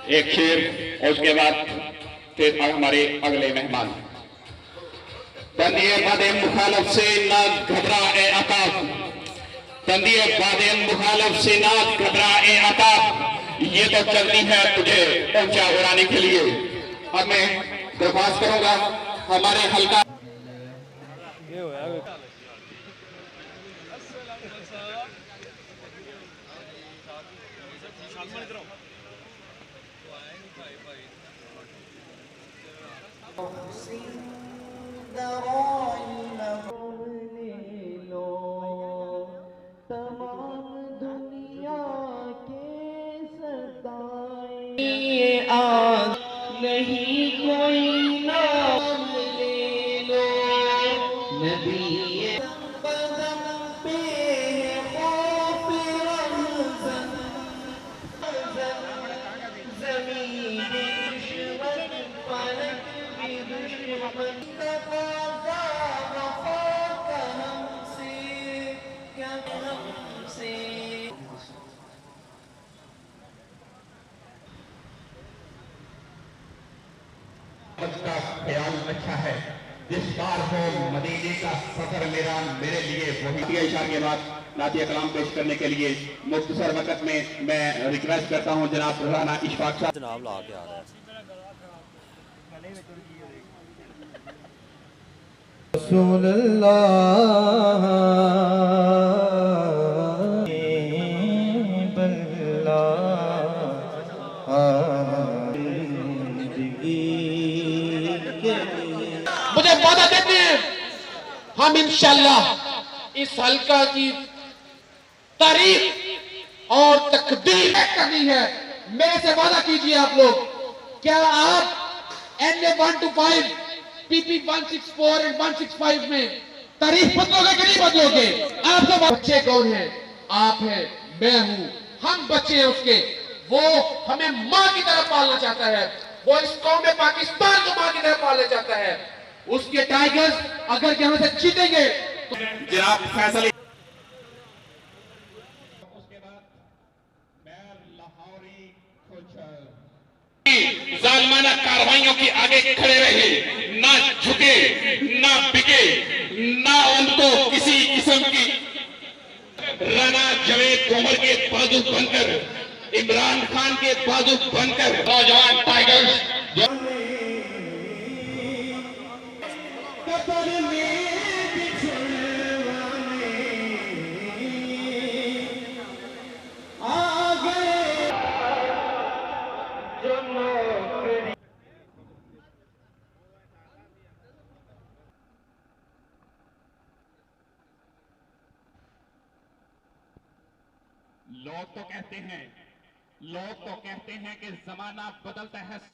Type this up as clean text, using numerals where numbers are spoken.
एक शेर और उसके बाद फिर हमारे अगले मेहमान। तंदिए बादे मुखालफ से ना घबरा ए अताब, तंदिए बादे मुखालफ से ना घबरा ए अताब, ये तो चलती है तुझे ऊंचा उड़ाने के लिए। अब मैं दरख्वास्त करूंगा हमारे हल्का नहीं कोई नाम ले लो नबी बदम पे खौफ रमज़न ज़मीन दुश्मन फलक भी दुश्मन तक़ाज़ा वफ़ा का हमसे क्या हमसे। का ख्याल रखा है। जिस बार हो मदीने का सफर मेरा मेरे लिए वही इशार के बाद नातिया कलाम पेश करने के लिए मुख्तसर वक्त में मैं रिक्वेस्ट करता हूं जनाब राना इशफाक साहब। जनाब ला के आ रहा है रसूलुल्लाह मुझे वादा देते हैं हम इंशाल्लाह इस हल्का की तारीख और तकदीर करनी है। मेरे से वादा कीजिए आप लोग, क्या आप NA 1 to 5 PP 164 और 165 में तारीख बदलोगे कि नहीं बदलोगे? आप सब बच्चे कौन हैं? आप हैं, मैं हूं, हम बच्चे हैं उसके। वो हमें मां की तरह पालना चाहता है, वो इस कौम में पाकिस्तान को मां की तरह पालना चाहता है। उसके टाइगर्स अगर कि हमें से जीतेंगे तो जनाब फैसल उसके बाद मैं लाहौरी जालिमाना कार्रवाइयों के आगे खड़े रहे, ना झुके, ना बिके, ना उनको किसी किस्म की राना जावेद उमर के बाजू बनकर, इमरान खान के बाजू बनकर नौजवान टाइगर्स लोग तो कहते हैं कि जमाना बदलता है।